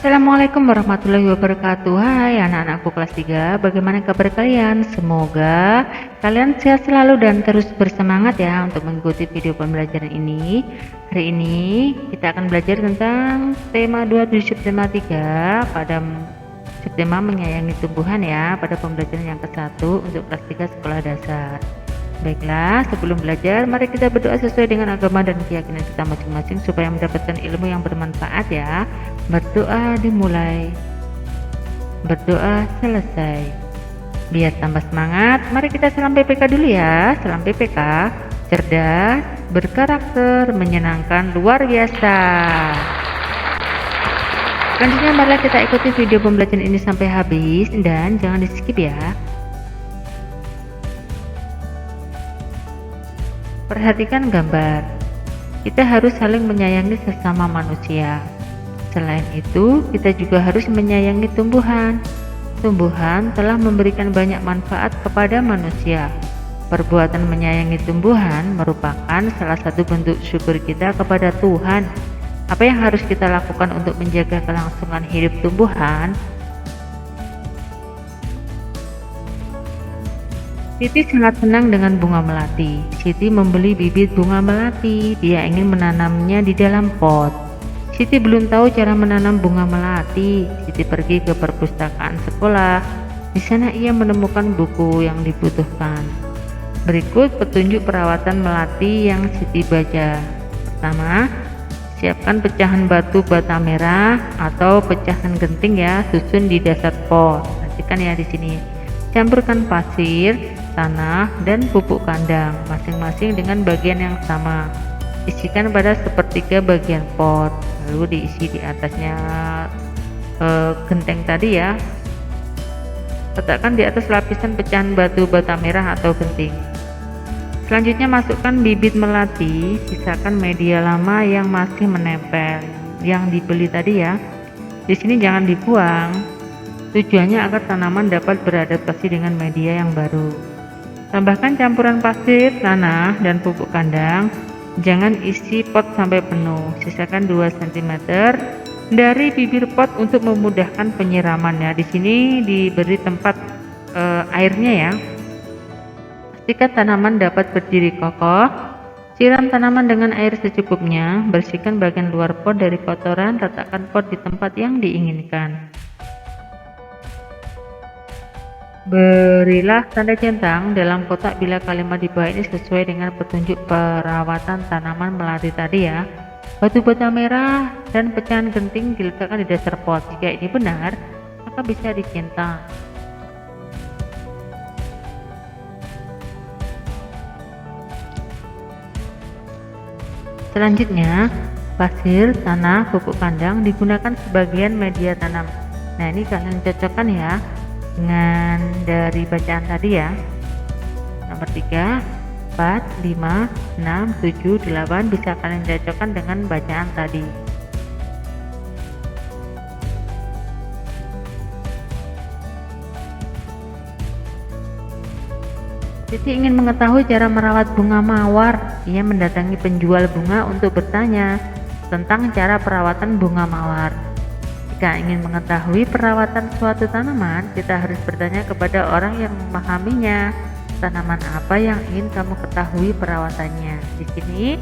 Assalamualaikum warahmatullahi wabarakatuh. Hai anak-anakku kelas 3, bagaimana kabar kalian? Semoga kalian sehat selalu dan terus bersemangat ya untuk mengikuti video pembelajaran ini. Hari ini kita akan belajar tentang tema 2 di subtema 3 pada subtema menyayangi tumbuhan ya, pada pembelajaran yang ke-1 untuk kelas 3 sekolah dasar. Baiklah, sebelum belajar, mari kita berdoa sesuai dengan agama dan keyakinan kita masing-masing supaya mendapatkan ilmu yang bermanfaat ya. Berdoa dimulai, berdoa selesai. Biar tambah semangat, mari kita salam PPK dulu ya. Salam PPK, cerdas, berkarakter, menyenangkan, luar biasa. Selanjutnya marilah kita ikuti video pembelajaran ini sampai habis dan jangan di skip ya. Perhatikan gambar. Kita harus saling menyayangi sesama manusia. Selain itu, kita juga harus menyayangi tumbuhan. Tumbuhan telah memberikan banyak manfaat kepada manusia. Perbuatan menyayangi tumbuhan merupakan salah satu bentuk syukur kita kepada Tuhan. Apa yang harus kita lakukan untuk menjaga kelangsungan hidup tumbuhan? Siti sangat senang dengan bunga melati. Siti membeli bibit bunga melati. Dia ingin menanamnya di dalam pot. Siti belum tahu cara menanam bunga melati. Siti pergi ke perpustakaan sekolah. Di sana ia menemukan buku yang dibutuhkan. Berikut petunjuk perawatan melati yang Siti baca. Pertama, siapkan pecahan batu bata merah atau pecahan genting ya, susun di dasar pot. Perhatikan ya di sini. Campurkan pasir, tanah, dan pupuk kandang masing-masing dengan bagian yang sama. Isikan pada sepertiga bagian pot, lalu diisi di atasnya genteng tadi ya. Letakkan di atas lapisan pecahan batu bata merah atau genting. Selanjutnya masukkan bibit melati, sisakan media lama yang masih menempel yang dibeli tadi ya. Di sini jangan dibuang. Tujuannya agar tanaman dapat beradaptasi dengan media yang baru. Tambahkan campuran pasir, tanah, dan pupuk kandang. Jangan isi pot sampai penuh. Sisakan 2 cm dari bibir pot untuk memudahkan penyiramannya. Di sini diberi tempat airnya ya. Pastikan tanaman dapat berdiri kokoh. Siram tanaman dengan air secukupnya. Bersihkan bagian luar pot dari kotoran. Letakkan pot di tempat yang diinginkan. Berilah tanda centang dalam kotak bila kalimat di bawah ini sesuai dengan petunjuk perawatan tanaman melati tadi ya. Batu bata merah dan pecahan genting diletakkan di dasar pot. Jika ini benar, maka bisa dicentang. Selanjutnya, pasir, tanah, pupuk kandang digunakan sebagian media tanam. Nah, ini kalian cocokkan ya dengan dari bacaan tadi ya. Nomor 3, 4, 5, 6, 7, 8 bisa kalian cocokkan dengan bacaan tadi. Siti ingin mengetahui cara merawat bunga mawar. Ia mendatangi penjual bunga untuk bertanya tentang cara perawatan bunga mawar. Jika ingin mengetahui perawatan suatu tanaman, kita harus bertanya kepada orang yang memahaminya. Tanaman apa yang ingin kamu ketahui perawatannya? Di sini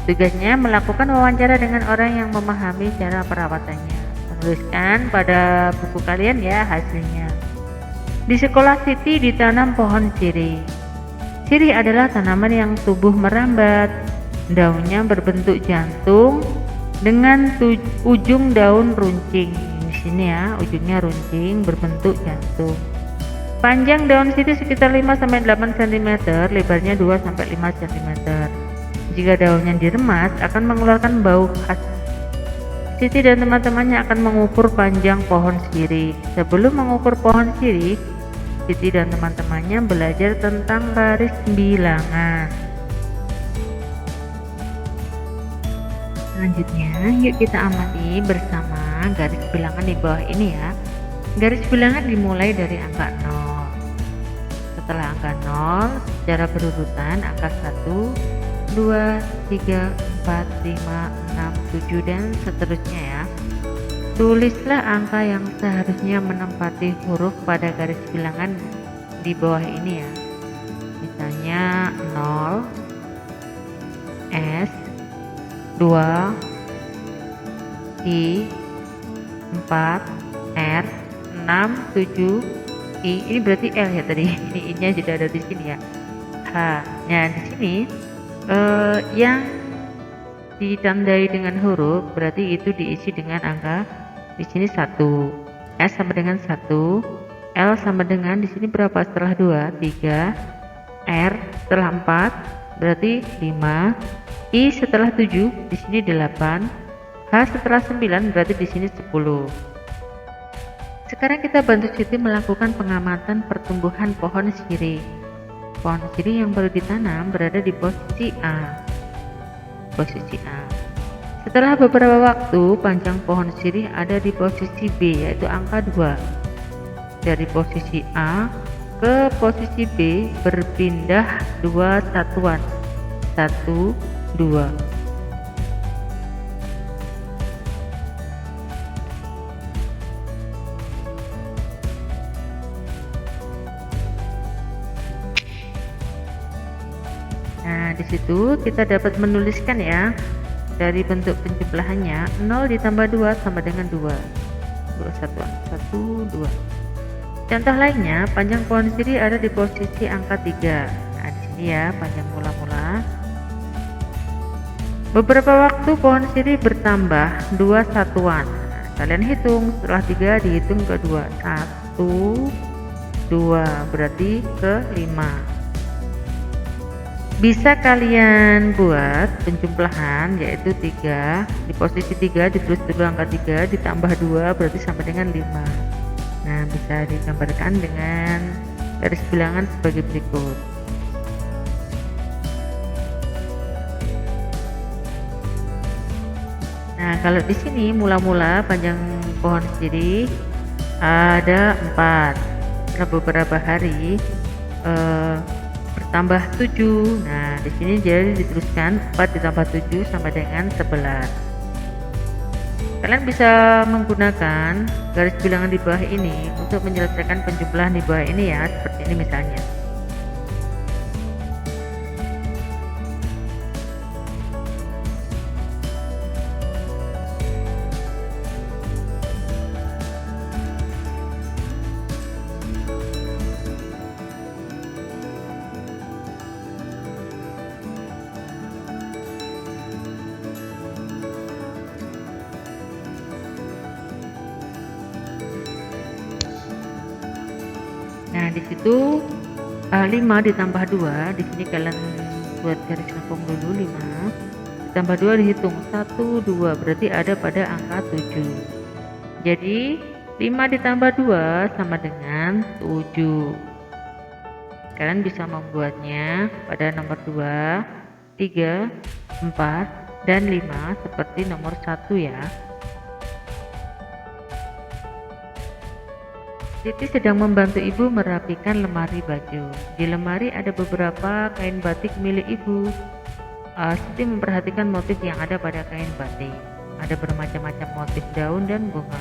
tugasnya melakukan wawancara dengan orang yang memahami cara perawatannya. Menuliskan pada buku kalian ya hasilnya. Di sekolah Siti ditanam pohon sirih. Sirih adalah tanaman yang tumbuh merambat. Daunnya berbentuk jantung dengan ujung daun runcing. Di sini ya, ujungnya runcing berbentuk jantung. Panjang daun sirih sekitar 5-8 cm, lebarnya 2-5 cm. Jika daunnya diremas akan mengeluarkan bau khas. Siti dan teman-temannya akan mengukur panjang pohon sirih. Sebelum mengukur pohon sirih, Siti dan teman-temannya belajar tentang garis bilangan. Selanjutnya, yuk kita amati bersama garis bilangan di bawah ini ya. Garis bilangan dimulai dari angka 0. Setelah angka 0, secara berurutan angka 1, 2, 3, 4, 5, 6, 7 dan seterusnya ya. Tulislah angka yang seharusnya menempati huruf pada garis bilangan di bawah ini ya. Misalnya 0, S, 2, I, 4, R, 6, 7, I. Ini berarti L ya tadi. Ini I-nya sudah ada di sini ya. H. Nah, di sini yang ditandai dengan huruf berarti itu diisi dengan angka di sini 1. S sama dengan 1, L sama dengan di sini berapa setelah 2? 3, R setelah 4 berarti 5, I setelah 7 di sini 8, H setelah 9 berarti di sini 10. Sekarang kita bantu Siti melakukan pengamatan pertumbuhan pohon sirih. Pohon sirih yang baru ditanam berada di posisi A. Setelah beberapa waktu, panjang pohon sirih ada di posisi B, yaitu angka 2. Dari posisi A ke posisi B berpindah 2 satuan, 1, 2. Nah, di situ kita dapat menuliskan ya, dari bentuk penjumlahannya 0 ditambah 2 sama dengan 2. 2 satuan, 1, 2. Contoh lainnya, panjang pohon sirih ada di posisi angka 3. Nah, di sini ya, panjang mula-mula. Beberapa waktu pohon sirih bertambah 2 satuan. Nah, kalian hitung, setelah 3 dihitung ke 2. 1, 2, berarti ke 5. Bisa kalian buat penjumlahan yaitu 3, di posisi 3 ditulis dulu angka 3 ditambah 2 berarti sama dengan 5. Nah, bisa digambarkan dengan garis bilangan sebagai berikut. Nah, kalau di sini mula-mula panjang pohon sirih ada 4. Setelah beberapa hari bertambah 7. Nah, di sini jadi dituliskan 4 ditambah 7 sama dengan 11. Kalian bisa menggunakan garis bilangan di bawah ini untuk menyelesaikan penjumlahan di bawah ini ya, seperti ini misalnya. Nah, di situ 5 ditambah 2, di sini kalian buat garis lengkung dulu. 5 ditambah 2 dihitung 1, 2, berarti ada pada angka 7. Jadi 5 ditambah 2 sama dengan 7. Kalian bisa membuatnya pada nomor 2, 3, 4, dan 5 seperti nomor 1 ya. Siti sedang membantu ibu merapikan lemari baju. Di lemari ada beberapa kain batik milik ibu. Siti memperhatikan motif yang ada pada kain batik. Ada bermacam-macam motif daun dan bunga.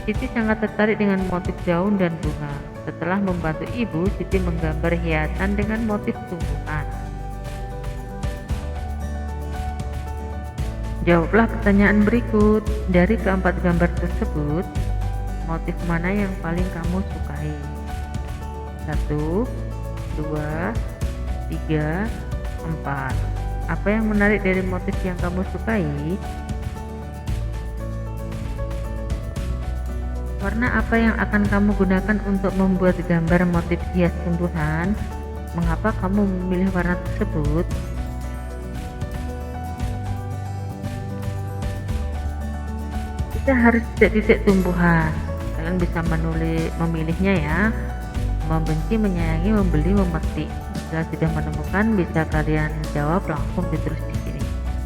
Siti sangat tertarik dengan motif daun dan bunga. Setelah membantu ibu, Siti menggambar hiasan dengan motif tumbuhan. Jawablah pertanyaan berikut. Dari keempat gambar tersebut, motif mana yang paling kamu sukai? 1, 2, 3, 4. Apa yang menarik dari motif yang kamu sukai? Warna apa yang akan kamu gunakan untuk membuat gambar motif hias tumbuhan? Mengapa kamu memilih warna tersebut? Kita harus titik-titik tumbuhan. Kalian bisa memilihnya ya, membenci, menyayangi, membeli, memetik. Setelah sudah menemukan, bisa kalian jawab langsung ditulis di sini.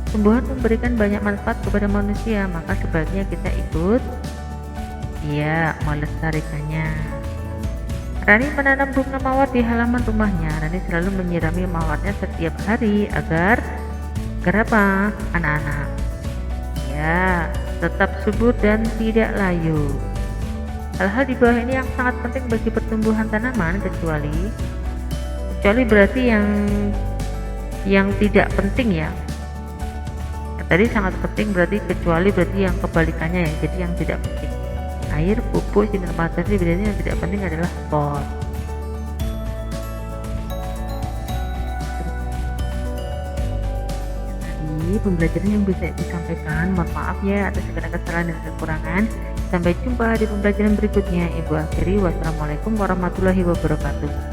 Tumbuhan memberikan banyak manfaat kepada manusia, maka sebaiknya kita ikut melestarikannya. Rani menanam bunga mawar di halaman rumahnya. Rani selalu menyirami mawarnya setiap hari agar apa? Anak-anak. Ya, tetap subur dan tidak layu. Hal-hal di bawah ini yang sangat penting bagi pertumbuhan tanaman, kecuali berarti yang tidak penting ya. Tadi sangat penting berarti yang kebalikannya ya, jadi yang tidak penting. Air, pupuk, sinar matahari, berarti yang tidak penting adalah pot. Tadi pembelajaran yang bisa disampaikan, mohon maaf ya atas segala kesalahan dan kekurangan. Sampai jumpa di pembelajaran berikutnya. Ibu akhiri, wassalamualaikum warahmatullahi wabarakatuh.